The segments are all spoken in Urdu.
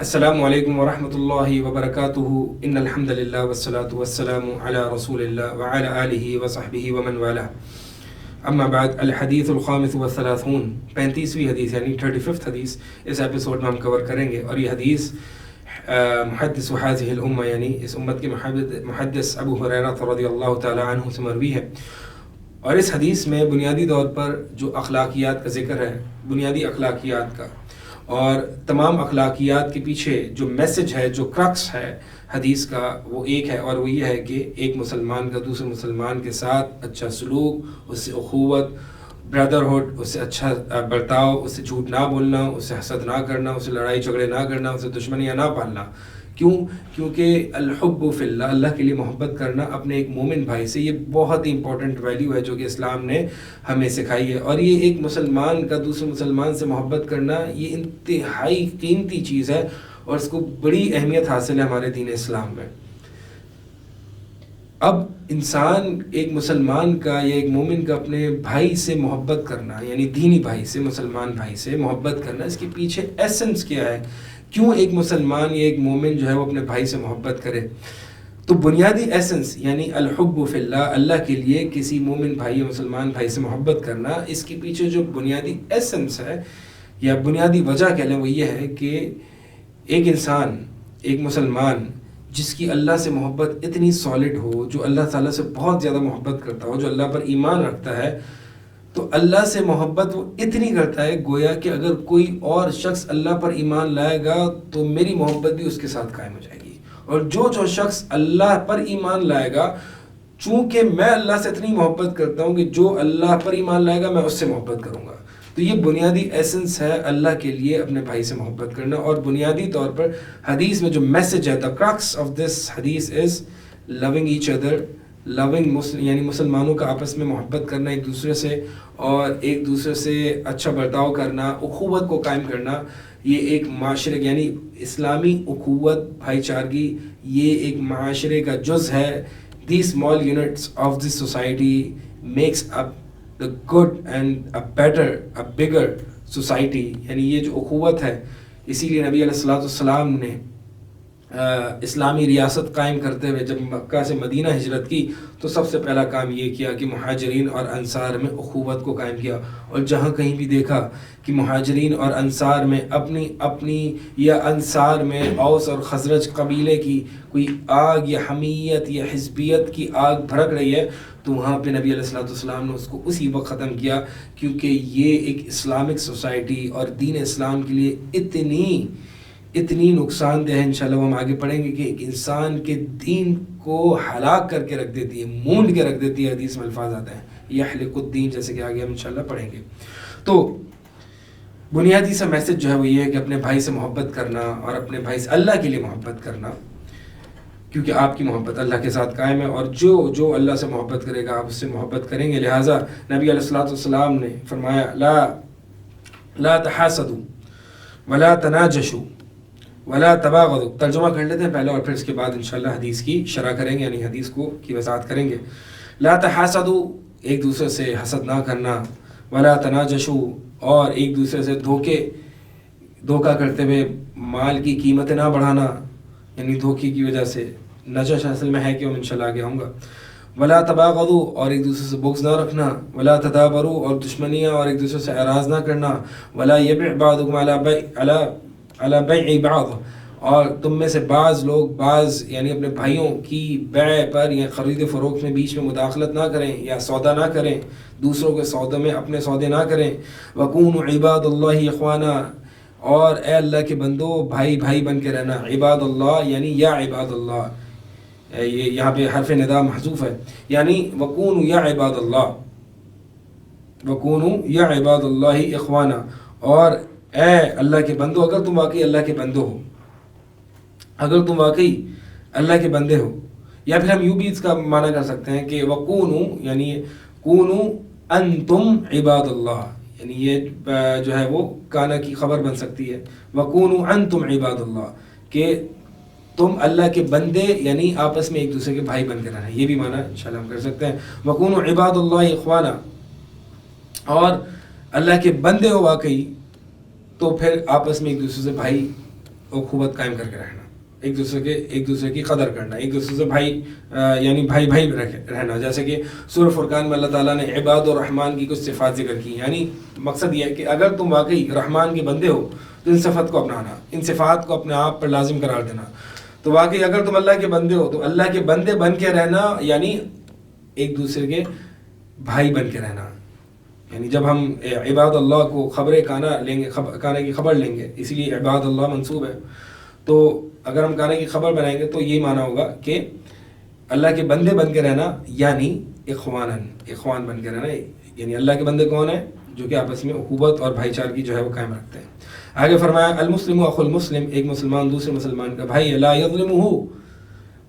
السلام علیکم ورحمۃ اللہ وبرکاتہ ان الحمد للہ والصلاة والسلام علی رسول اللہ وعلی آلہ وصحبہ ومن والہ اما بعد الحدیث الخامس والثلاثون 35ویں حدیث یعنی 35th حدیث اس ایپیسوڈ میں ہم کور کریں گے، اور یہ حدیث محدث هذه الامہ یعنی اس امت کے محدث ابو ہریرہ رضی اللہ تعالی عنہ سے مروی ہے۔ اور اس حدیث میں بنیادی طور پر جو اخلاقیات کا ذکر ہے، بنیادی اخلاقیات کا، اور تمام اخلاقیات کے پیچھے جو میسج ہے، جو کرکس ہے حدیث کا، وہ ایک ہے، اور وہ یہ ہے کہ ایک مسلمان کا دوسرے مسلمان کے ساتھ اچھا سلوک، اس سے اخوت، بردرہڈ، اس سے اچھا برتاؤ، اس سے جھوٹ نہ بولنا، اس سے حسد نہ کرنا، اس سے لڑائی جھگڑے نہ کرنا، اس سے دشمنیاں نہ پالنا۔ کیونکہ الحب فی اللہ، اللہ کے لیے محبت کرنا اپنے ایک مومن بھائی سے، یہ بہت ہی امپورٹنٹ ویلیو ہے جو کہ اسلام نے ہمیں سکھائی ہے۔ اور یہ ایک مسلمان کا دوسرے مسلمان سے محبت کرنا یہ انتہائی قیمتی چیز ہے، اور اس کو بڑی اہمیت حاصل ہے ہمارے دین اسلام میں۔ اب انسان ایک مسلمان کا یا ایک مومن کا اپنے بھائی سے محبت کرنا، یعنی دینی بھائی سے، مسلمان بھائی سے محبت کرنا، اس کے پیچھے ایسنس کیا ہے؟ کیوں ایک مسلمان یا ایک مومن جو ہے وہ اپنے بھائی سے محبت کرے؟ تو بنیادی ایسنس یعنی الحب فی اللہ، اللہ کے لیے کسی مومن بھائی یا مسلمان بھائی سے محبت کرنا، اس کے پیچھے جو بنیادی ایسنس ہے یا بنیادی وجہ کہہ لیں وہ یہ ہے کہ ایک انسان، ایک مسلمان جس کی اللہ سے محبت اتنی سالڈ ہو، جو اللہ تعالیٰ سے بہت زیادہ محبت کرتا ہو، جو اللہ پر ایمان رکھتا ہے، تو اللہ سے محبت وہ اتنی کرتا ہے گویا کہ اگر کوئی اور شخص اللہ پر ایمان لائے گا تو میری محبت بھی اس کے ساتھ قائم ہو جائے گی۔ اور جو شخص اللہ پر ایمان لائے گا، چونکہ میں اللہ سے اتنی محبت کرتا ہوں کہ جو اللہ پر ایمان لائے گا میں اس سے محبت کروں گا۔ تو یہ بنیادی ایسنس ہے اللہ کے لیے اپنے بھائی سے محبت کرنا۔ اور بنیادی طور پر حدیث میں جو میسج ہے، the crux of this hadith is loving each other، یعنی مسلمانوں کا آپس میں محبت کرنا ایک دوسرے سے، اور ایک دوسرے سے اچھا برتاؤ کرنا، اخوت کو قائم کرنا۔ یہ ایک معاشرے یعنی اسلامی اخوت، بھائی چارگی، یہ ایک معاشرے کا جز ہے۔ These small units of this society makes up the good and a better, a bigger society۔ یعنی یہ جو اخوت ہے، اسی لیے نبی علیہ الصلوۃ والسلام نے اسلامی ریاست قائم کرتے ہوئے جب مکہ سے مدینہ ہجرت کی تو سب سے پہلا کام یہ کیا کہ مہاجرین اور انصار میں اخوت کو قائم کیا۔ اور جہاں کہیں بھی دیکھا کہ مہاجرین اور انصار میں اپنی یا انصار میں اوس اور خزرج قبیلے کی کوئی آگ یا حمیت یا حزبیت کی آگ بھڑک رہی ہے، تو وہاں پہ نبی علیہ الصلوۃ والسلام نے اس کو اسی وقت ختم کیا، کیونکہ یہ ایک اسلامک سوسائٹی اور دین اسلام کے لیے اتنی نقصان دہ ہے۔ انشاءاللہ وہ ہم آگے پڑھیں گے کہ ایک انسان کے دین کو ہلاک کر کے رکھ دیتی ہے، مونڈ کے رکھ دیتی ہے۔ حدیث میں الفاظ آتے ہیں یحلق الدین، جیسے کہ آگے ہم انشاءاللہ پڑھیں گے۔ تو بنیادی سا میسج جو ہے وہ یہ ہے کہ اپنے بھائی سے محبت کرنا، اور اپنے بھائی سے اللہ کے لیے محبت کرنا، کیونکہ آپ کی محبت اللہ کے ساتھ قائم ہے، اور جو اللہ سے محبت کرے گا آپ اس سے محبت کریں گے۔ لہٰذا نبی علیہ الصلوۃ والسلام نے فرمایا لا تحاسدوا ولا تناجشوا ولا تباغضوا۔ ترجمہ کر لیتے ہیں پہلے، اور پھر اس کے بعد انشاءاللہ حدیث کی شرح کریں گے، یعنی حدیث کی وضاحت کریں گے۔ لا تحاسدوا، ایک دوسرے سے حسد نہ کرنا، ولا تناجشوا، اور ایک دوسرے سے دھوکہ کرتے ہوئے مال کی قیمتیں نہ بڑھانا، یعنی دھوکے کی وجہ سے۔ نجش اصل میں ہے کہ ہم انشاءاللہ آگے آؤں گا۔ ولا تباغضوا، اور ایک دوسرے سے بغض نہ رکھنا۔ ولا تدابروا، اور دشمنیاں اور ایک دوسرے سے اعراض نہ کرنا۔ ولا یبع بعضکم علی بیع بعض، اور تم میں سے بعض یعنی اپنے بھائیوں کی بیع پر یا خرید و فروخت میں بیچ میں مداخلت نہ کریں یا سودا نہ کریں، دوسروں کے سودے میں اپنے سودے نہ کریں۔ وکونوا عباد اللہ اخوانا، اور اے اللہ کے بندو بھائی بن کے رہنا۔ عباد اللہ یعنی یا عباد اللہ، یہاں پہ حرف ندا محذوف ہے، یعنی وکونوا یا عباد اللہ، وکونوا یا عباد اللہ اخوانا، اور اے اللہ کے بندو، اگر تم واقعی اللہ کے بندو ہو، اگر تم واقعی اللہ کے بندے ہو، یا پھر ہم یوں بھی اس کا معنی کر سکتے ہیں کہ وکونوا یعنی کونوا انتم عباد اللہ، یعنی یہ جو ہے وہ کانا کی خبر بن سکتی ہے۔ وکونوا انتم عباد اللہ، کہ تم اللہ کے بندے یعنی آپس میں ایک دوسرے کے بھائی بن کے رہنا، یہ بھی معنی انشاءاللہ ہم کر سکتے ہیں۔ وکونوا عباد اللہ اخوانا، اور اللہ کے بندے ہو واقعی تو پھر آپس میں ایک دوسرے سے بھائی اخوت قائم کر کے رہنا، ایک دوسرے کی قدر کرنا، ایک دوسرے سے بھائی یعنی بھائی رہنا. جیسے کہ سورہ فرقان میں اللہ تعالیٰ نے عباد الرحمن کی کچھ صفات ذکر کی. یعنی مقصد یہ ہے کہ اگر تم واقعی رحمان کے بندے ہو تو ان صفات کو اپنانا، ان صفات کو اپنے آپ پر لازم قرار دینا. تو واقعی اگر تم اللہ کے بندے ہو تو اللہ کے بندے بن کے رہنا، یعنی ایک دوسرے کے بھائی بن کے رہنا. یعنی جب ہم عباد اللہ کو کانا کی خبر لیں گے، اسی لیے عباد اللہ منصوب ہے، تو اگر ہم کانا کی خبر بنائیں گے تو یہ معنی ہوگا کہ اللہ کے بندے بن کے رہنا، یعنی اخوان بن کے رہنا. یعنی اللہ کے بندے کون ہیں؟ جو کہ آپس میں اخوت اور بھائی چارگی جو ہے وہ قائم رکھتے ہیں. آگے فرمایا المسلم اخو المسلم، ایک مسلمان دوسرے مسلمان کا بھائی ہے، لا یظلمہ،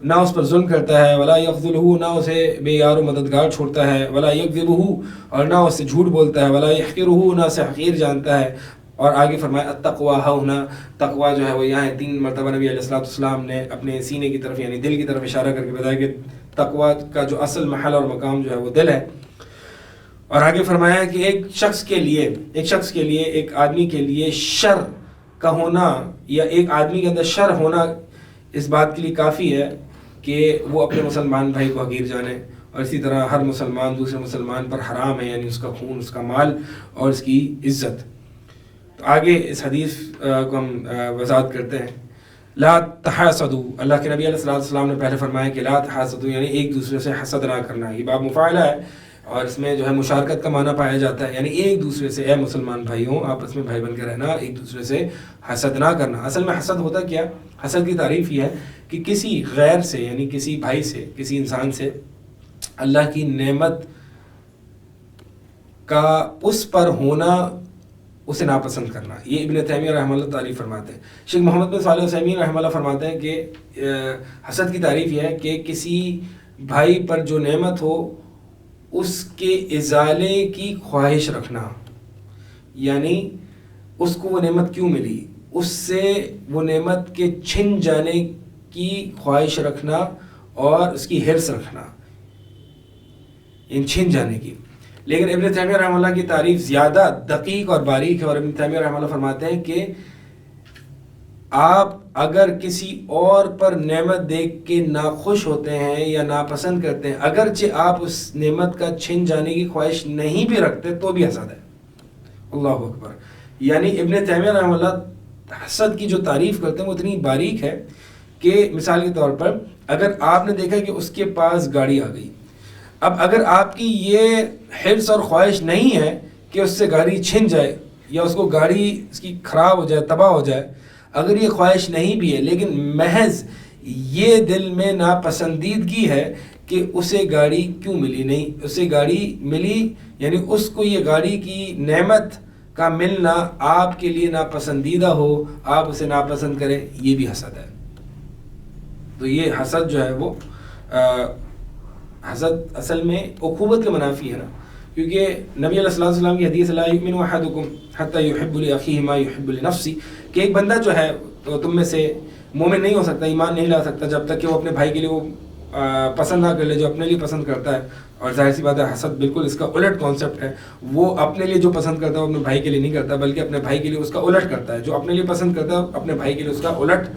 نہ اس پر ظلم کرتا ہے، ولا یخذلہ، نہ اسے بے یار و مددگار چھوڑتا ہے، ولا یکذبہ، اور نہ اس سے جھوٹ بولتا ہے، ولا یحقرہ، نہ اسے حقیر جانتا ہے. اور آگے فرمایا التقویٰ ہاہنا، تقویٰ جو ہے وہ یہاں ہے. 3 مرتبہ نبی علیہ الصلوۃ والسلام نے اپنے سینے کی طرف یعنی دل کی طرف اشارہ کر کے بتایا کہ تقویٰ کا جو اصل محل اور مقام جو ہے وہ دل ہے. اور آگے فرمایا کہ ایک شخص کے لیے ایک آدمی کے لیے شر کا ہونا یا ایک آدمی کے اندر شر ہونا اس بات کے لیے کافی ہے کہ وہ اپنے مسلمان بھائی کو حقیر جانے، اور اسی طرح ہر مسلمان دوسرے مسلمان پر حرام ہے، یعنی اس کا خون، اس کا مال اور اس کی عزت. تو آگے اس حدیث کو ہم وضاحت کرتے ہیں. لا تحاسدوا، اللہ کے نبی علیہ الصلوۃ والسلام نے پہلے فرمایا کہ لا تحاسدوا یعنی ایک دوسرے سے حسد نہ کرنا. یہ باب مفاعلہ ہے اور اس میں جو ہے مشارکت کا معنی پایا جاتا ہے، یعنی ایک دوسرے سے، اے مسلمان بھائیوں آپس میں بھائی بن کے رہنا، ایک دوسرے سے حسد نہ کرنا. اصل میں حسد ہوتا کیا؟ حسد کی تعریف یہ ہے کہ کسی غیر سے یعنی کسی بھائی سے، کسی انسان سے اللہ کی نعمت کا اس پر ہونا اسے ناپسند کرنا. یہ ابن تیمیہ رحمہ اللہ تعریف فرماتے ہیں. شیخ محمد بن صالح العثیمین رحمہ اللہ فرماتے ہیں کہ حسد کی تعریف یہ ہے کہ کسی بھائی پر جو نعمت ہو اس کے ازالے کی خواہش رکھنا، یعنی اس کو وہ نعمت کیوں ملی، اس سے وہ نعمت کے چھن جانے کی خواہش رکھنا اور اس کی حرص رکھنا، ان چھن جانے کی. لیکن ابن تیمیہ رحمہ اللہ کی تعریف زیادہ دقیق اور باریک ہے، اور ابن تیمیہ رحمہ اللہ فرماتے ہیں کہ آپ اگر کسی اور پر نعمت دیکھ کے ناخوش ہوتے ہیں یا ناپسند کرتے ہیں، اگرچہ آپ اس نعمت کا چھن جانے کی خواہش نہیں بھی رکھتے تو بھی حسد ہے. اللہ اکبر. یعنی ابن تیمیہ رحمہ اللہ حسد کی جو تعریف کرتے ہیں وہ اتنی باریک ہے کہ مثال کے طور پر اگر آپ نے دیکھا کہ اس کے پاس گاڑی آ گئی، اب اگر آپ کی یہ حرص اور خواہش نہیں ہے کہ اس سے گاڑی چھن جائے یا اس کو گاڑی اس کی خراب ہو جائے، تباہ ہو جائے، اگر یہ خواہش نہیں بھی ہے لیکن محض یہ دل میں ناپسندیدگی ہے کہ اسے گاڑی کیوں ملی نہیں، اسے گاڑی ملی یعنی اس کو یہ گاڑی کی نعمت کا ملنا آپ کے لیے ناپسندیدہ ہو، آپ اسے ناپسند کریں، یہ بھی حسد ہے. تو یہ حسد جو ہے وہ حسد اصل میں اخوت کے منافی ہے نا، کیونکہ نبی علیہ الصلوۃ والسلام کی حدیث لا یؤمن احدکم حتی یحب لاخیہ ما یحب لنفسہ، کہ ایک بندہ جو ہے تو تم میں سے مومن نہیں ہو سکتا، ایمان نہیں لا سکتا جب تک کہ وہ اپنے بھائی کے لیے وہ پسند نہ کر لے جو اپنے لیے پسند کرتا ہے. اور ظاہر سی بات ہے حسد بالکل اس کا الٹ کانسیپٹ ہے، وہ اپنے لیے جو پسند کرتا ہے وہ اپنے بھائی کے لیے نہیں کرتا بلکہ اپنے بھائی کے لیے اس کا الٹ کرتا ہے. جو اپنے لیے پسند کرتا ہے اپنے بھائی کے لیے اس کا الٹ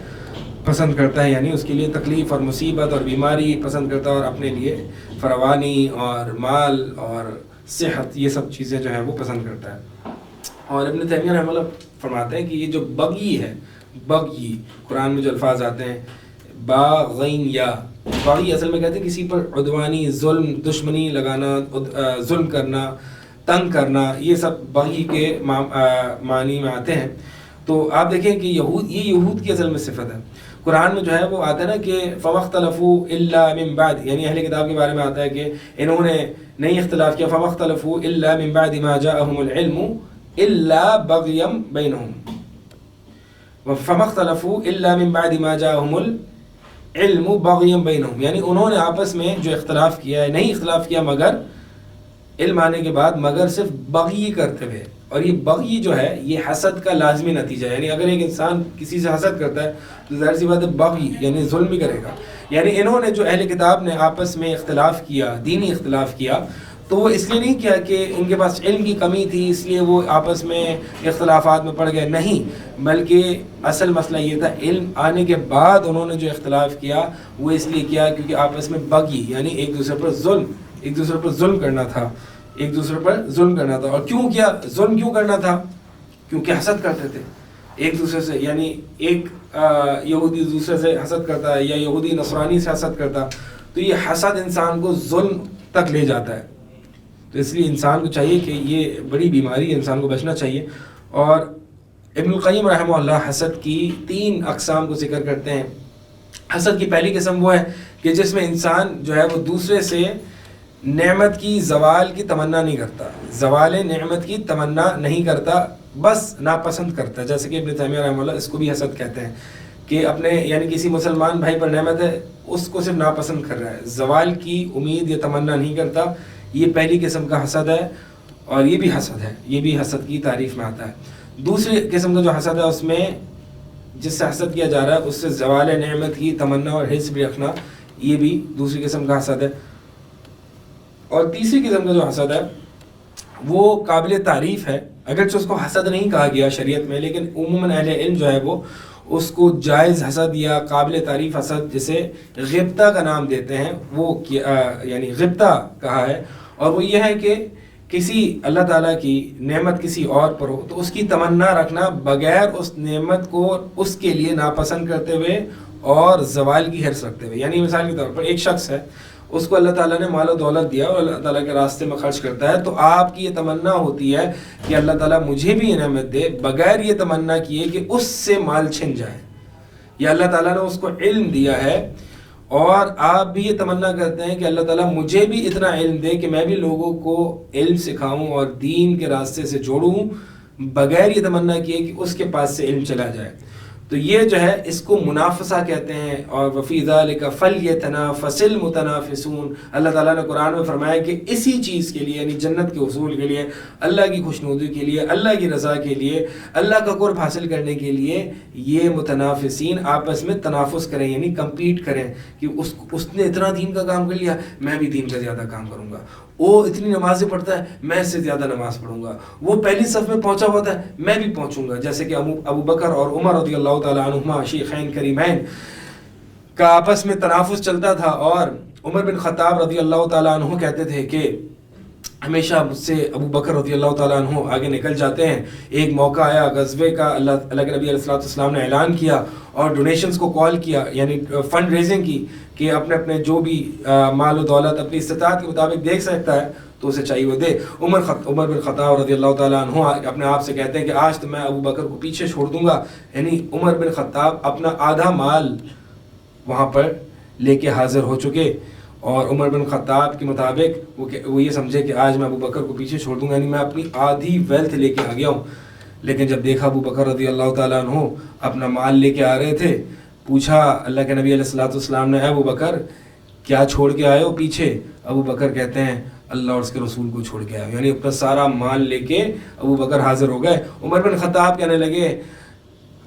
پسند کرتا ہے، یعنی اس کے لیے تکلیف اور مصیبت اور بیماری پسند کرتا ہے، اور اپنے لیے فراوانی اور مال اور صحت یہ سب چیزیں جو ہیں وہ پسند کرتا ہے. اور ابن تیمیہ رحمہ اللہ فرماتے ہیں کہ یہ جو بغی ہے، بغی قرآن میں جو الفاظ آتے ہیں باغین یا باغی، اصل میں کہتے ہیں کسی پر عدوانی، ظلم، دشمنی لگانا، ظلم کرنا، تنگ کرنا، یہ سب بغی کے معنی میں آتے ہیں. تو آپ دیکھیں کہ یہ یہود کی اصل میں صفت ہے. قرآن میں جو ہے وہ آتا ہے نا کہ فَمَخْتَلَفُوا إِلَّا مِن بَعْدِ، یعنی اہل کتاب کے بارے میں آتا ہے کہ انہوں نے نہیں اختلاف کیا، فَمَخْتَلَفُوا إِلَّا مِن بَعْدِ مَا جَاءَهُمُ الْعِلْمُ إِلَّا بَغْيًا بَيْنَهُمْ فَمَخْتَلَفُوا إِلَّا مِن بَعْدِ مَا جَاءَهُمُ الْعِلْمُ بَغْيًا بَيْنَهُمْ، یعنی انہوں نے آپس میں جو اختلاف کیا ہے، نہیں اختلاف کیا مگر علم آنے کے بعد، مگر صرف بغی کرتے ہوئے. اور یہ بغی جو ہے یہ حسد کا لازمی نتیجہ ہے، یعنی اگر ایک انسان کسی سے حسد کرتا ہے تو ظاہر سی بات ہے بغی یعنی ظلم بھی کرے گا. یعنی انہوں نے جو اہل کتاب نے آپس میں اختلاف کیا، دینی اختلاف کیا، تو وہ اس لیے نہیں کیا کہ ان کے پاس علم کی کمی تھی اس لیے وہ آپس میں اختلافات میں پڑ گئے، نہیں، بلکہ اصل مسئلہ یہ تھا علم آنے کے بعد انہوں نے جو اختلاف کیا وہ اس لیے کیا کیونکہ آپس میں بغی یعنی ایک دوسرے پر ظلم کرنا تھا، اور کیوں کیا ظلم کیوں کرنا تھا؟ کیونکہ حسد کرتے تھے ایک دوسرے سے، یعنی ایک یہودی دوسرے سے حسد کرتا ہے یا یہودی نصرانی سے حسد کرتا، تو یہ حسد انسان کو ظلم تک لے جاتا ہے. تو اس لیے انسان کو چاہیے کہ یہ بڑی بیماری ہے، انسان کو بچنا چاہیے. اور ابن القیم رحمہ اللہ حسد کی 3 اقسام کو ذکر کرتے ہیں. حسد کی پہلی قسم وہ ہے کہ جس میں انسان جو ہے وہ دوسرے سے نعمت کی زوال کی تمنا نہیں کرتا، زوال نعمت کی تمنا نہیں کرتا، بس ناپسند کرتا ہے. جیسے کہ ابن تیمیہ رحمہ اللہ اس کو بھی حسد کہتے ہیں کہ اپنے یعنی کسی مسلمان بھائی پر نعمت ہے اس کو صرف ناپسند کر رہا ہے، زوال کی امید یا تمنا نہیں کرتا. یہ پہلی قسم کا حسد ہے اور یہ بھی حسد ہے، یہ بھی حسد کی تعریف میں آتا ہے. دوسری قسم کا جو حسد ہے اس میں جس سے حسد کیا جا رہا ہے اس سے زوال نعمت کی تمنا اور حرص بھی رکھنا، یہ بھی دوسری قسم کا حسد ہے. اور تیسری قسم کا جو حسد ہے وہ قابل تعریف ہے، اگرچہ اس کو حسد نہیں کہا گیا شریعت میں، لیکن عموماً اہل علم جو ہے وہ اس کو جائز حسد یا قابل تعریف حسد جسے غبطہ کا نام دیتے ہیں وہ یعنی غبطہ کہا ہے. اور وہ یہ ہے کہ کسی اللہ تعالیٰ کی نعمت کسی اور پر ہو تو اس کی تمنا رکھنا بغیر اس نعمت کو اس کے لیے ناپسند کرتے ہوئے اور زوال کی حرص رکھتے ہوئے. یعنی مثال کے طور پر ایک شخص ہے، اس کو اللہ تعالیٰ نے مال و دولت دیا اور اللہ تعالیٰ کے راستے میں خرچ کرتا ہے، تو آپ کی یہ تمنا ہوتی ہے کہ اللہ تعالیٰ مجھے بھی یہ نعمت دے، بغیر یہ تمنا کیے کہ اس سے مال چھن جائے. یا اللہ تعالیٰ نے اس کو علم دیا ہے اور آپ بھی یہ تمنا کرتے ہیں کہ اللہ تعالیٰ مجھے بھی اتنا علم دے کہ میں بھی لوگوں کو علم سکھاؤں اور دین کے راستے سے جوڑوں، بغیر یہ تمنا کیے کہ اس کے پاس سے علم چلا جائے. تو یہ جو ہے اس کو منافسہ کہتے ہیں. اور وفی ذالک فلیتنافس المتنافسون، اللہ تعالیٰ نے قرآن میں فرمایا کہ اسی چیز کے لیے یعنی جنت کے حصول کے لیے، اللہ کی خوشنودی کے لیے، اللہ کی رضا کے لیے، اللہ کا قرب حاصل کرنے کے لیے یہ متنافسین آپس میں تنافس کریں، یعنی کمپیٹ کریں کہ اس نے اتنا دین کا کام کر لیا، میں بھی دین کا زیادہ کام کروں گا. وہ اتنی نمازیں پڑھتا ہے، میں اس سے زیادہ نماز پڑھوں گا. وہ پہلی صف میں پہنچا ہوتا ہے، میں بھی پہنچوں گا. جیسے کہ ابو بکر اور عمر رضی اللہ تعالیٰ عنہما شیخین کریمین کا آپس میں تنافس چلتا تھا. اور عمر بن خطاب رضی اللہ تعالیٰ عنہ کہتے تھے کہ ہمیشہ مجھ سے ابو بکر رضی اللہ تعالیٰ عنہ آگے نکل جاتے ہیں. ایک موقع آیا غزوے کا، اللہ کے نبی علیہ السلام نے اعلان کیا اور ڈونیشنز کو کال کیا، یعنی فنڈ ریزنگ کی کہ اپنے جو بھی مال و دولت اپنی استطاعت کے مطابق دیکھ سکتا ہے تو اسے چاہیے وہ دے. عمر بن خطاب رضی اللہ تعالیٰ عنہ اپنے آپ سے کہتے ہیں کہ آج تو میں ابو بکر کو پیچھے چھوڑ دوں گا. یعنی عمر بن خطاب اپنا آدھا مال وہاں پر لے کے حاضر ہو چکے اور عمر بن خطاب کے مطابق وہ یہ سمجھے کہ آج میں ابو بکر کو پیچھے چھوڑ دوں گا، یعنی میں اپنی آدھی ویلتھ لے کے آ گیا ہوں. لیکن جب دیکھا ابو بکر رضی اللہ تعالیٰ عنہ اپنا مال لے کے آ رہے تھے، پوچھا اللہ کے نبی علیہ السلام نے، اے ابو بکر کیا چھوڑ کے آئے ہو پیچھے؟ ابو بکر کہتے ہیں اللہ اور اس کے رسول کو چھوڑ کے آئے، یعنی اپنا سارا مال لے کے ابو بکر حاضر ہو گئے. عمر بن خطاب کہنے لگے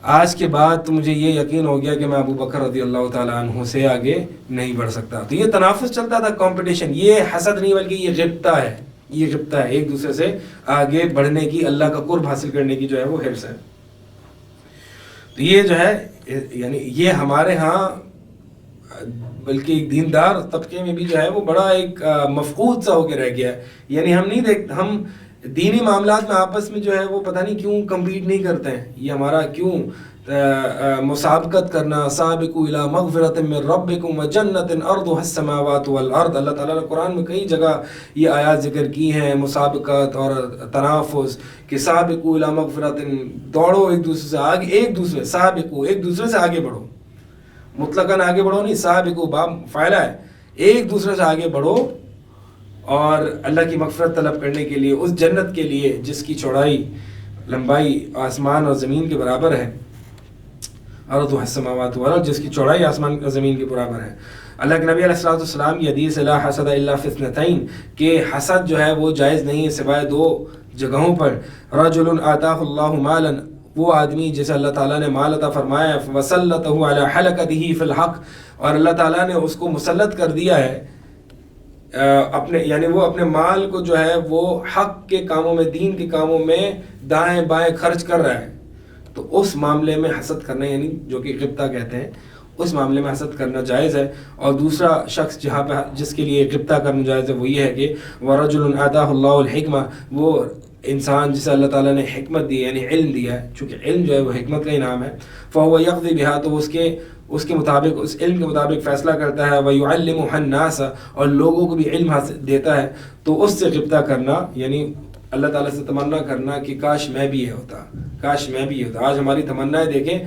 آج کے بعد تو مجھے یہ یقین ہو گیا کہ میں ابو بکر رضی اللہ تعالیٰ عنہ سے آگے نہیں بڑھ سکتا. تو یہ تنافس چلتا تھا، کمپٹیشن. یہ حسد نہیں بلکہ یہ غبطہ ہے، یہ غبطہ ہے، ایک دوسرے سے آگے بڑھنے کی، اللہ کا قرب حاصل کرنے کی جو ہے وہ حرص ہے. تو یہ جو ہے یعنی یہ ہمارے ہاں بلکہ ایک دیندار طبقے میں بھی جو ہے وہ بڑا ایک مفقود سا ہو کے رہ گیا ہے. یعنی ہم نہیں دیکھتے، ہم دینی معاملات میں آپس میں جو ہے وہ پتہ نہیں کیوں کمپیٹ نہیں کرتے ہیں. یہ ہمارا کیوں مسابقت کرنا، سابقوا الی مغفرۃ من ربکم وجنۃ ارضها السماوات والارض. اللہ تعالیٰ نے قرآن میں کئی جگہ یہ آیات ذکر کی ہیں، مسابقت اور تنافس، کہ سابقوا الی مغفرۃ، دوڑو ایک دوسرے سے آگے، ایک دوسرے سابقوا، ایک دوسرے سے آگے بڑھو، مطلقاً آگے بڑھو نہیں، سابقوا باب فاعلہ ہے، ایک دوسرے سے آگے بڑھو اور اللہ کی مغفرت طلب کرنے کے لیے، اس جنت کے لیے جس کی چوڑائی لمبائی آسمان اور زمین کے برابر ہے، ارضها السماوات والارض، جس کی چوڑائی آسمان اور زمین کے برابر ہے. اللہ کے نبی علیہ السلام کی حدیث لا حسد الا فی اثنتین، کہ حسد جو ہے وہ جائز نہیں ہے سوائے 2 جگہوں پر. رجل آتاہ اللہ مالا، وہ آدمی جسے اللہ تعالیٰ نے مال عطا فرمایا، وسلطہ علی حلقتہ فی الحق، اور اللہ تعالیٰ نے اس کو مسلط کر دیا ہے اپنے یعنی وہ اپنے مال کو جو ہے وہ حق کے کاموں میں، دین کے کاموں میں دائیں بائیں خرچ کر رہا ہے، تو اس معاملے میں حسد کرنا، یعنی جو کہ غبطہ کہتے ہیں، اس معاملے میں حسد کرنا جائز ہے۔ اور دوسرا شخص جہاں پہ جس کے لیے غبطہ کرنا جائز ہے وہ یہ ہے کہ وَرَجُلٌ آتَاهُ اللَّهُ الْحِكْمَةَ، وہ انسان جسے اللہ تعالیٰ نے حکمت دی یعنی علم دیا ہے، چونکہ علم جو ہے وہ حکمت کا ہی نام ہے، فَهُوَ يَقْضِي بِهَا، تو اس کے مطابق، اس علم کے مطابق فیصلہ کرتا ہے، وَيُعَلِّمُهَا النَّاسَ، اور لوگوں کو بھی علم دیتا ہے، تو اس سے غبطہ کرنا یعنی اللہ تعالیٰ سے تمنا کرنا کہ کاش میں بھی یہ ہوتا، کاش میں بھی یہ ہوتا۔ آج ہماری تمنا ہے دیکھیں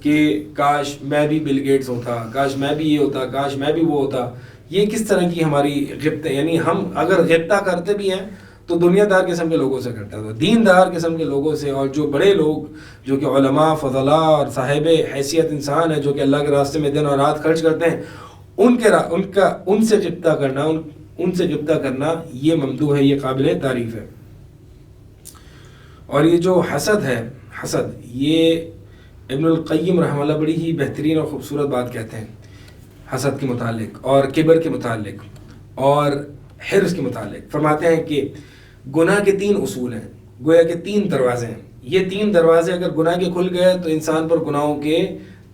کہ کاش میں بھی بل گیٹس ہوتا، کاش میں بھی یہ ہوتا، کاش میں بھی وہ ہوتا۔ یہ کس طرح کی ہماری غبطہ، یعنی ہم اگر غبطہ کرتے بھی ہیں تو دنیا دار قسم کے لوگوں سے کرتا ہے، دین دار قسم کے لوگوں سے، اور جو بڑے لوگ جو کہ علماء، فضلاء اور صاحب حیثیت انسان ہیں جو کہ اللہ کے راستے میں دن اور رات خرچ کرتے ہیں، ان سے غبطہ کرنا، ان سے غبطہ کرنا یہ ممدوح ہے، یہ قابل تعریف ہے۔ اور یہ جو حسد ہے، حسد، یہ ابن القیم رحمہ اللہ بڑی ہی بہترین اور خوبصورت بات کہتے ہیں حسد کے متعلق اور کبر کے متعلق اور حرص کے متعلق۔ فرماتے ہیں کہ گناہ کے 3 اصول ہیں، گویا کہ 3 دروازے ہیں، یہ 3 دروازے اگر گناہ کے کھل گئے تو انسان پر گناہوں کے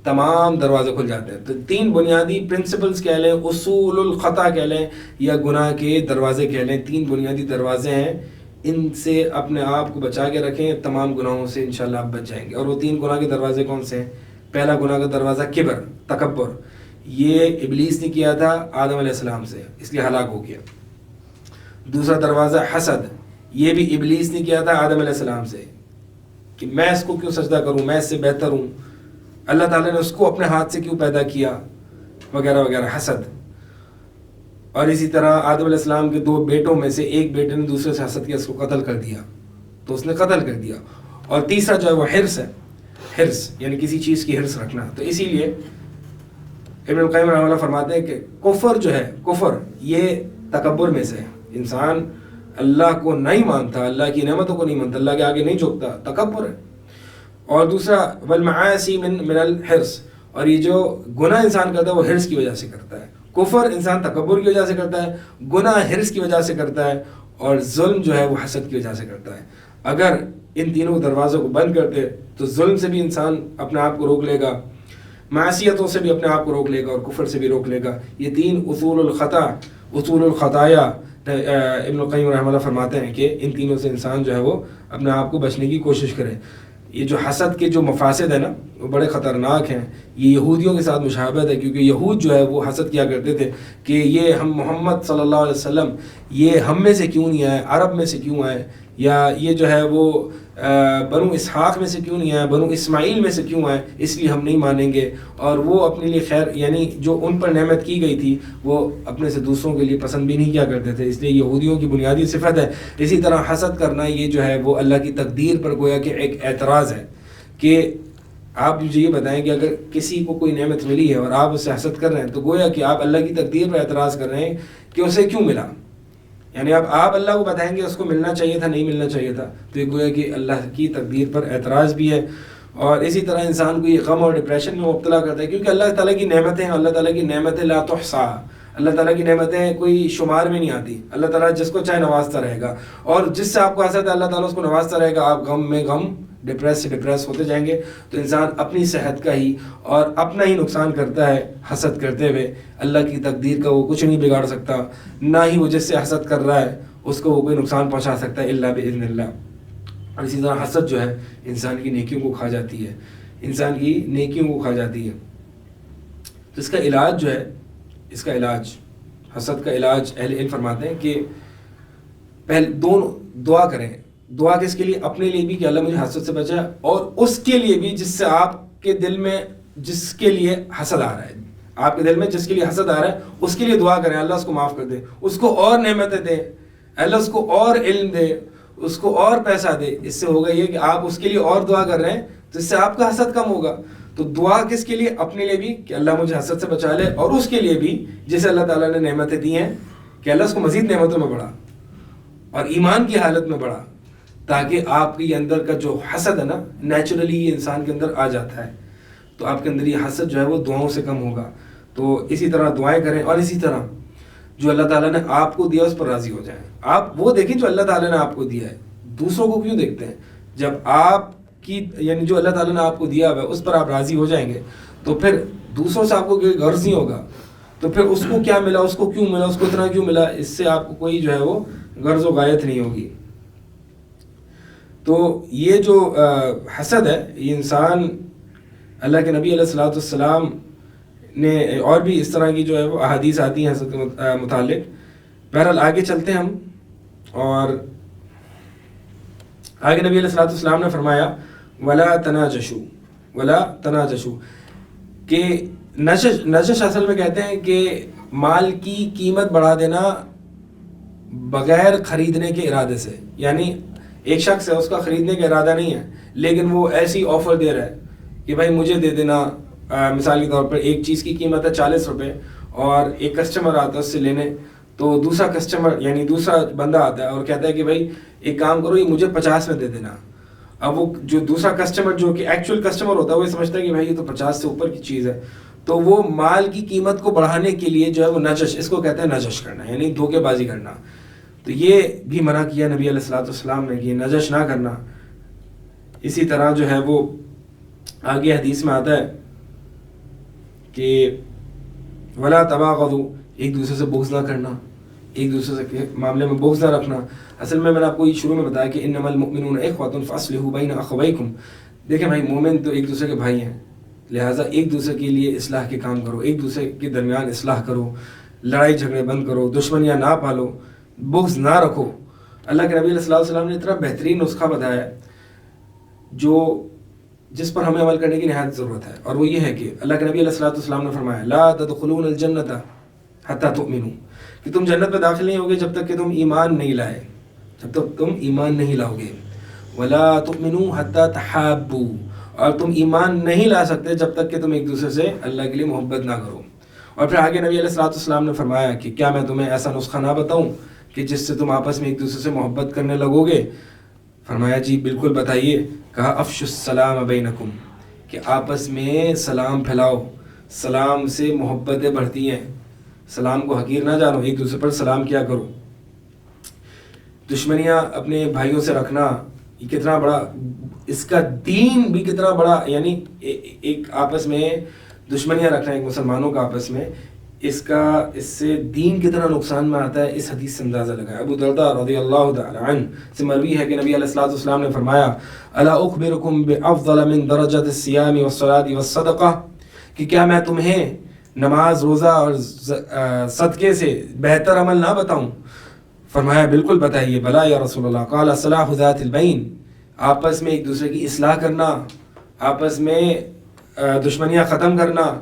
تمام دروازے کھل جاتے ہیں۔ تو 3 بنیادی پرنسپلز کہہ لیں، اصول الخطا کہہ لیں، یا گناہ کے دروازے کہہ لیں، 3 بنیادی دروازے ہیں، ان سے اپنے آپ کو بچا کے رکھیں، تمام گناہوں سے انشاءاللہ آپ بچ جائیں گے۔ اور وہ 3 گناہ کے دروازے کون سے ہیں؟ پہلا گناہ کا دروازہ کبر، تکبر، یہ ابلیس نے کیا تھا آدم علیہ السلام سے، اس لیے ہلاک ہو گیا۔ دوسرا دروازہ حسد، یہ بھی ابلیس نے کیا تھا آدم علیہ السلام سے، کہ میں اس کو کیوں سجدہ کروں، میں اس سے بہتر ہوں، اللہ تعالیٰ نے اس کو اپنے ہاتھ سے کیوں پیدا کیا، وغیرہ وغیرہ، حسد۔ اور اسی طرح آدم علیہ السلام کے 2 بیٹوں میں سے ایک بیٹے نے دوسرے سے حسد کیا، اس کو قتل کر دیا، تو اس نے قتل کر دیا۔ اور تیسرا جو ہے وہ حرص ہے، حرص یعنی کسی چیز کی حرص رکھنا۔ تو اسی لیے ابن القیم رحمہ اللہ فرماتے ہیں کہ کفر جو ہے، کفر یہ تکبر میں سے ہے، انسان اللہ کو نہیں مانتا، اللہ کی نعمتوں کو نہیں مانتا، اللہ کے آگے نہیں جھکتا، تکبر ہے۔ اور دوسرا والمعاصی من الحرص، اور یہ جو گناہ انسان کرتا ہے وہ حرص کی وجہ سے کرتا ہے۔ کفر انسان تکبر کی وجہ سے کرتا ہے، گناہ حرص کی وجہ سے کرتا ہے، اور ظلم جو ہے وہ حسد کی وجہ سے کرتا ہے۔ اگر ان تینوں دروازوں کو بند کرتے تو ظلم سے بھی انسان اپنے آپ کو روک لے گا، معصیتوں سے بھی اپنے آپ کو روک لے گا، اور کفر سے بھی روک لے گا۔ یہ 3 اصول الخطا، اصول الخطایا، ابن القیم رحمہ اللہ فرماتے ہیں کہ ان تینوں سے انسان جو ہے وہ اپنے آپ کو بچنے کی کوشش کرے۔ یہ جو حسد کے جو مفاسد ہیں نا وہ بڑے خطرناک ہیں، یہ یہودیوں کے ساتھ مشابہت ہے، کیونکہ یہود جو ہے وہ حسد کیا کرتے تھے کہ یہ ہم محمد صلی اللہ علیہ وسلم یہ ہم میں سے کیوں نہیں آئے، عرب میں سے کیوں آئے، یا یہ جو ہے وہ بنو اسحاق میں سے کیوں نہیں آئے، بنو اسماعیل میں سے کیوں آئے، اس لیے ہم نہیں مانیں گے۔ اور وہ اپنے لیے خیر یعنی جو ان پر نعمت کی گئی تھی وہ اپنے سے دوسروں کے لیے پسند بھی نہیں کیا کرتے تھے، اس لیے یہودیوں کی بنیادی صفت ہے۔ اسی طرح حسد کرنا یہ جو ہے وہ اللہ کی تقدیر پر گویا کہ ایک اعتراض ہے، کہ آپ مجھے یہ بتائیں کہ اگر کسی کو کوئی نعمت ملی ہے اور آپ اس سے حسد کر رہے ہیں تو گویا کہ آپ اللہ کی تقدیر پر اعتراض کر رہے ہیں کہ اسے کیوں ملا، یعنی آپ اللہ کو بتائیں گے اس کو ملنا چاہیے تھا، نہیں ملنا چاہیے تھا، تو یہ گویا کہ اللہ کی تقدیر پر اعتراض بھی ہے۔ اور اسی طرح انسان کو یہ غم اور ڈپریشن میں مبتلا کرتا ہے، کیونکہ اللہ تعالیٰ کی نعمتیں ہیں، اللہ تعالیٰ کی نعمتیں لا تحصیٰ، اللہ تعالیٰ کی نعمتیں کوئی شمار میں نہیں آتی، اللہ تعالیٰ جس کو چاہے نوازتا رہے گا، اور جس سے آپ کو حسد ہے اللہ تعالیٰ اس کو نوازتا رہے گا، آپ غم میں غم، ڈپریس سے ڈپریس ہوتے جائیں گے۔ تو انسان اپنی صحت کا ہی اور اپنا ہی نقصان کرتا ہے حسد کرتے ہوئے، اللہ کی تقدیر کا وہ کچھ نہیں بگاڑ سکتا، نہ ہی وہ جس سے حسد کر رہا ہے اس کو وہ کوئی نقصان پہنچا سکتا ہے الا باذن اللہ۔ اور اسی طرح حسد جو ہے انسان کی نیکیوں کو کھا جاتی ہے، انسان کی نیکیوں کو کھا جاتی ہے۔ تو اس کا علاج جو ہے، اس کا علاج، حسد کا علاج اہل علم فرماتے ہیں کہ پہلے دونوں دعا کریں۔ دعا کس کے لیے؟ اپنے لیے بھی کہ اللہ مجھے حسد سے بچائے، اور اس کے لیے بھی جس سے آپ کے دل میں جس کے لیے حسد آ رہا ہے، آپ کے دل میں جس کے لیے حسد آ رہا ہے اس کے لیے دعا کریں، اللہ اس کو معاف کر دے، اس کو اور نعمتیں دے، اللہ اس کو اور علم دے، اس کو اور پیسہ دے۔ اس سے ہوگا یہ کہ آپ اس کے لیے اور دعا کر رہے ہیں تو اس سے آپ کا حسد کم ہوگا۔ تو دعا کس کے لیے؟ اپنے لیے بھی کہ اللہ مجھے حسد سے بچا لے، اور اس کے لیے بھی جسے اللہ تعالیٰ نے نعمتیں دی ہیں کہ اللہ اس کو مزید نعمتوں میں بڑھا اور ایمان کی حالت میں بڑھا، تاکہ آپ کے اندر کا جو حسد ہے نا نیچرلی یہ انسان کے اندر آ جاتا ہے، تو آپ کے اندر یہ حسد جو ہے وہ دعاؤں سے کم ہوگا۔ تو اسی طرح دعائیں کریں، اور اسی طرح جو اللہ تعالیٰ نے آپ کو دیا اس پر راضی ہو جائیں. آپ وہ دیکھیں جو اللہ تعالیٰ نے آپ کو دیا ہے, دوسروں کو کیوں دیکھتے ہیں؟ جب آپ کی یعنی جو اللہ تعالیٰ نے آپ کو دیا ہوا ہے اس پر آپ راضی ہو جائیں گے تو پھر دوسروں سے آپ کو کوئی غرض نہیں ہوگا. تو پھر اس کو کیا ملا, اس کو کیوں ملا, اس کو اتنا کیوں ملا, اس سے آپ کو کوئی جو ہے وہ غرض و غایت نہیں ہوگی. تو یہ جو حسد ہے, یہ انسان, اللہ کے نبی علیہ الصلوۃ والسلام نے اور بھی اس طرح کی جو ہے وہ احادیث آتی ہیں حسد کے متعلق. بہرحال آگے چلتے ہیں ہم, اور آگے نبی علیہ الصلوۃ والسلام نے فرمایا ولا تناجشوا, ولا تناجشوا, کہ نجش اصل میں کہتے ہیں کہ مال کی قیمت بڑھا دینا بغیر خریدنے کے ارادے سے. یعنی ایک شخص ہے, اس کا خریدنے کا ارادہ نہیں ہے, لیکن وہ ایسی آفر دے رہا ہے کہ بھائی مجھے دے دینا. مثال کے طور پر ایک چیز کی قیمت ہے 40 روپے, اور ایک کسٹمر آتا ہے اس سے لینے, تو دوسرا کسٹمر یعنی دوسرا بندہ آتا ہے اور کہتا ہے کہ بھائی ایک کام کرو, یہ مجھے 50 میں دے دینا. اب وہ جو دوسرا کسٹمر جو کہ ایکچوئل کسٹمر ہوتا ہے وہ سمجھتا ہے کہ بھائی یہ تو 50 سے اوپر کی چیز ہے, تو وہ مال کی قیمت کو بڑھانے کے لیے جو ہے وہ نجش, اس کو کہتے ہیں نجش کرنا, یعنی دھوکے بازی کرنا. تو یہ بھی منع کیا نبی علیہ الصلوۃ والسلام نے کہ یہ نجش نہ کرنا. اسی طرح جو ہے وہ آگے حدیث میں آتا ہے کہ ولا تباغضوا, ایک دوسرے سے بغض نہ کرنا, ایک دوسرے کے معاملے میں بغض نہ رکھنا. اصل میں نے آپ کو شروع میں بتایا کہ انما المؤمنون اخوة فاصلحوا بین اخویکم. دیکھیں بھائی, مومن تو ایک دوسرے کے بھائی ہیں, لہٰذا ایک دوسرے کے لیے اصلاح کے کام کرو, ایک دوسرے کے درمیان اصلاح کرو, لڑائی جھگڑے بند کرو, دشمنیاں نہ پالو, بغض نہ رکھو. اللہ کے نبی علیہ الصلوۃ والسلام نے اتنا بہترین نسخہ بتایا جس پر ہمیں عمل کرنے کی نہایت ضرورت ہے, اور وہ یہ ہے کہ اللہ کے نبی علیہ الصلوۃ والسلام نے فرمایا لا تدخلون الجنۃ حتی تؤمنوا, کہ تم جنت میں داخل نہیں ہوگے جب تک کہ تم ایمان نہیں لائے, جب تک تم ایمان نہیں لاؤ گے. ولا تؤمنوا حتی تحابوا, اور تم ایمان نہیں لا سکتے جب تک کہ تم ایک دوسرے سے اللہ کے لیے محبت نہ کرو. اور پھر آگے نبی علیہ الصلوۃ والسلام نے فرمایا کہ کیا میں تمہیں ایسا نسخہ نہ بتاؤں کہ جس سے تم آپس میں ایک دوسرے سے محبت کرنے لگو گے؟ فرمایا جی بالکل بتائیے. کہا افشوا السلام بینکم, کہ آپس میں سلام پھیلاؤ, سلام سے محبتیں بڑھتی ہیں, سلام کو حقیر نہ جانو, ایک دوسرے پر سلام کیا کرو. دشمنیاں اپنے بھائیوں سے رکھنا یہ کتنا بڑا, اس کا دین بھی کتنا بڑا, یعنی ایک آپس میں دشمنیاں رکھنا ایک مسلمانوں کا آپس میں, اس سے دین کتنا نقصان میں آتا ہے اس حدیث سے اندازہ لگا. ابو درداء رضی اللہ تعالی عنہ سے مروی ہے کہ نبی علیہ الصلوۃ والسلام نے فرمایا الا اخبرکم بافضل من درجۃ الصیام والصلاۃ والصدقہ, کہ کیا میں تمہیں نماز, روزہ اور صدقے سے بہتر عمل نہ بتاؤں؟ فرمایا بالکل بتائیے. بلا یا رسول اللہ. قال صلاح ذات البین, آپس میں ایک دوسرے کی اصلاح کرنا, آپس میں دشمنیاں ختم کرنا.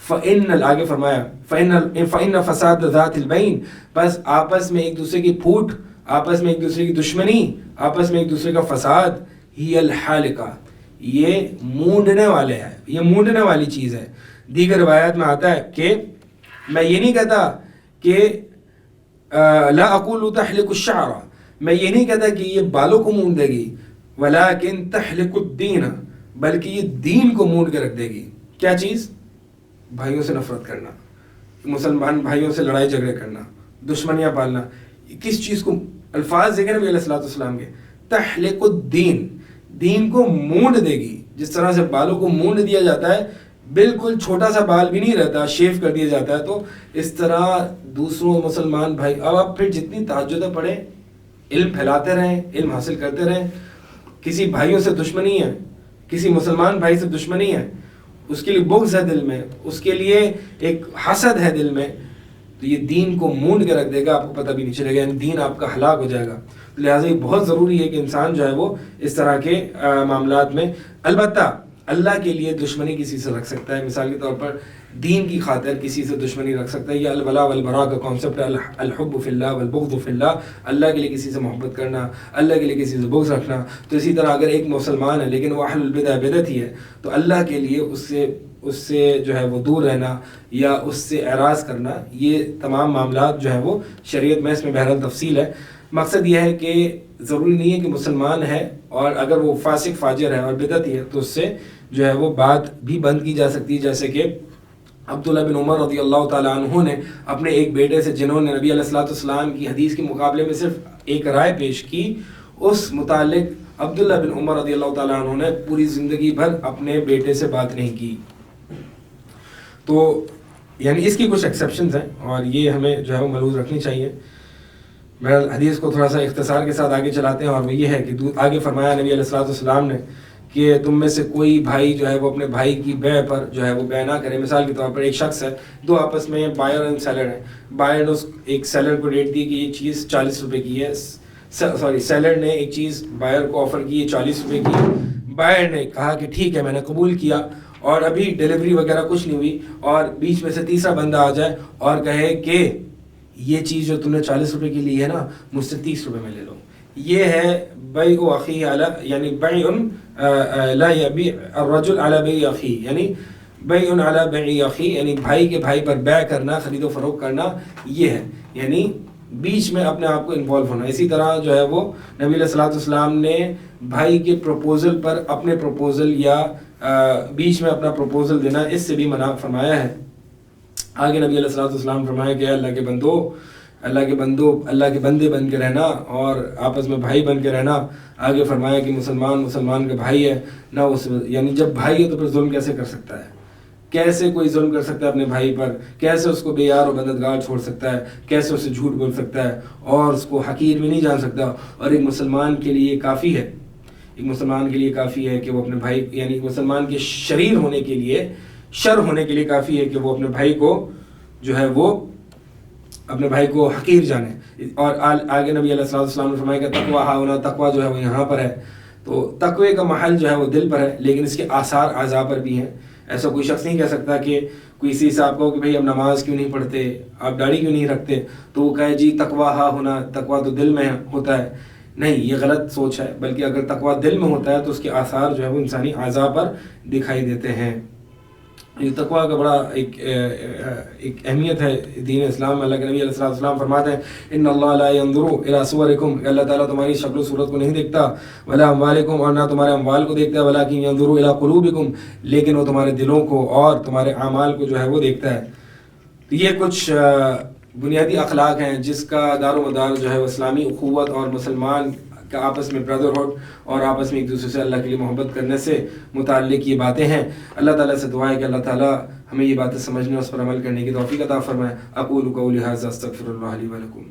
فإن, آگے فرمایا فإن فساد ذات البین, بس آپس میں ایک دوسرے کی پھوٹ, آپس میں ایک دوسرے کی دشمنی, آپس میں ایک دوسرے کا فساد, ہی الحالقہ, یہ مونڈنے والے ہے, یہ مونڈنے والی چیز ہے. دیگر روایات میں آتا ہے کہ میں یہ نہیں کہتا کہ لا اقول تحلق الشعر, میں یہ نہیں کہتا کہ یہ بالوں کو مونڈ دے گی, ولکن تحلق الدین, بلکہ یہ دین کو مونڈ کے رکھ دے گی. کیا چیز؟ بھائیوں سے نفرت کرنا, مسلمان بھائیوں سے لڑائی جھگڑے کرنا, دشمنیاں پالنا. کس چیز کو؟ الفاظ دیکھیں نبی علیہ الصلوۃ والسلام کے, تحلق الدین, دین کو مونڈ دے گی. جس طرح سے بالوں کو مونڈ دیا جاتا ہے, بالکل چھوٹا سا بال بھی نہیں رہتا, شیو کر دیا جاتا ہے, تو اس طرح دوسروں مسلمان بھائی, اب آپ پھر جتنی تہجدیں پڑھیں, علم پھیلاتے رہیں, علم حاصل کرتے رہیں. کسی بھائیوں سے دشمنی ہے, کسی مسلمان بھائی سے دشمنی ہے, اس کے لیے بغض ہے دل میں, اس کے لیے ایک حسد ہے دل میں, تو یہ دین کو مونڈ کے رکھ دے گا, آپ کو پتہ بھی نہیں چلے گا, یعنی دین آپ کا ہلاک ہو جائے گا. لہٰذا یہ بہت ضروری ہے کہ انسان جو ہے وہ اس طرح کے معاملات میں, البتہ اللہ کے لیے دشمنی کسی سے رکھ سکتا ہے. مثال کے طور پر دین کی خاطر کسی سے دشمنی رکھ سکتا ہے. یہ الولاء والبراء کا کانسیپٹ ہے, الحب فی اللہ والبغض فی اللہ, اللہ کے لیے کسی سے محبت کرنا, اللہ کے لیے کسی سے بغض رکھنا. تو اسی طرح اگر ایک مسلمان ہے لیکن وہ اہل البدع بدعتی ہے, تو اللہ کے لیے اس سے جو ہے وہ دور رہنا یا اس سے اعراض کرنا, یہ تمام معاملات جو ہیں وہ شریعت میں اس میں بہرحال تفصیل ہے. مقصد یہ ہے کہ ضروری نہیں ہے کہ مسلمان ہے اور اگر وہ فاسق فاجر ہے اور بدعتی ہے تو اس سے جو ہے وہ بات بھی بند کی جا سکتی ہے, جیسے کہ عبداللہ بن عمر رضی اللہ تعالیٰ عنہ نے اپنے ایک بیٹے سے، جنہوں نے نبی علیہ الصلوۃ والسلام کی حدیث کے مقابلے میں صرف ایک رائے پیش کی، اس متعلق عبداللہ بن عمر رضی اللہ تعالیٰ عنہ نے پوری زندگی بھر اپنے بیٹے سے بات نہیں کی. تو یعنی اس کی کچھ ایکسیپشنز ہیں اور یہ ہمیں جو ہے وہ ملحوظ رکھنی چاہیے. بہرحال حدیث کو تھوڑا سا اختصار کے ساتھ آگے چلاتے ہیں، اور وہ یہ ہے کہ آگے فرمایا نبی علیہ الصلوۃ والسلام نے کہ تم میں سے کوئی بھائی جو ہے وہ اپنے بھائی کی بیع پر جو ہے وہ بیع نہ کرے. مثال کے طور پر ایک شخص ہے، دو آپس میں بائر اینڈ سیلر ہیں. بائر نے ایک سیلر کو ریٹ دی کہ یہ چیز 40 روپے کی ہے، سیلر نے ایک چیز بائر کو آفر کی 40 روپے کی. بائر نے کہا کہ ٹھیک ہے میں نے قبول کیا، اور ابھی ڈیلیوری وغیرہ کچھ نہیں ہوئی، اور بیچ میں سے تیسرا بندہ آ جائے اور کہے کہ یہ چیز جو تم نے 40 روپے کی لی ہے نا، مجھ سے 30 روپے میں لے لو. یہ ہے بیع اخی علی، یعنی بیع لا یبیع الرجل علی بیع اخی، یعنی بیع علی بیع اخی، یعنی بھائی کے بھائی پر بیع کرنا، خرید و فروخت کرنا، یہ ہے یعنی بیچ میں اپنے آپ کو انوالو ہونا. اسی طرح جو ہے وہ نبی علیہ الصلوۃ والسلام نے بھائی کے پروپوزل پر اپنے پروپوزل یا بیچ میں اپنا پروپوزل دینا، اس سے بھی منع فرمایا ہے. آگے نبی علیہ الصلوۃ والسلام فرمایا کہ اللہ کے بندے بن کے رہنا اور آپس میں بھائی بن کے رہنا. آگے فرمایا کہ مسلمان کا بھائی ہے نہ، اس یعنی جب بھائی ہے تو پھر ظلم کیسے کر سکتا ہے؟ کیسے کوئی ظلم کر سکتا ہے اپنے بھائی پر؟ کیسے اس کو بے یار و مددگار چھوڑ سکتا ہے؟ کیسے اسے جھوٹ بول سکتا ہے اور اس کو حقیر بھی نہیں جان سکتا؟ اور ایک مسلمان کے لیے کافی ہے، کہ وہ اپنے بھائی، یعنی مسلمان کے شریر ہونے کے لیے، شر ہونے کے لیے کافی ہے کہ وہ اپنے بھائی کو جو ہے وہ اپنے بھائی کو حقیر جانے. اور آگے نبی علیہ الصلوۃ والسلام نے فرمایا کہ تقویٰ ہاہنا، تقویٰ جو ہے وہ یہاں پر ہے. تو تقوی کا محل جو ہے وہ دل پر ہے، لیکن اس کے آثار اعضاء پر بھی ہیں. ایسا کوئی شخص نہیں کہہ سکتا کہ کوئی کسی سے آپ کہو کہ بھائی اب نماز کیوں نہیں پڑھتے، آپ داڑھی کیوں نہیں رکھتے، تو وہ کہے جی تقویٰ ہاہنا، تقویٰ تو دل میں ہوتا ہے. نہیں، یہ غلط سوچ ہے، بلکہ اگر تقویٰ دل میں ہوتا ہے تو اس کے آثار جو ہے وہ انسانی اعضاء پر دکھائی دیتے ہیں. یہ تقویٰ کا بڑا ایک اہمیت ہے دین اسلام میں. اللہ کے نبی علیہ السلام فرماتے ہیں ان اللہ لا ينظر الى صورکم، اللہ تعالیٰ تمہاری شکل و صورت کو نہیں دیکھتا، ولا اموالکم، اور نہ تمہارے اموال کو دیکھتا ہے، ولکن ينظر الى قلوبکم، لیکن وہ تمہارے دلوں کو اور تمہارے اعمال کو جو ہے وہ دیکھتا ہے. تو یہ کچھ بنیادی اخلاق ہیں جس کا دار و مدار جو ہے وہ اسلامی اخوت اور مسلمان کا آپس میں بردرہڈ اور آپس میں ایک دوسرے سے اللہ کے لیے محبت کرنے سے متعلق یہ باتیں ہیں. اللہ تعالیٰ سے دعا ہے کہ اللہ تعالیٰ ہمیں یہ باتیں سمجھنے اور اس پر عمل کرنے کی توفیق عطا فرمائے. اقول قولی ھذا استغفر اللہ لی و لکم.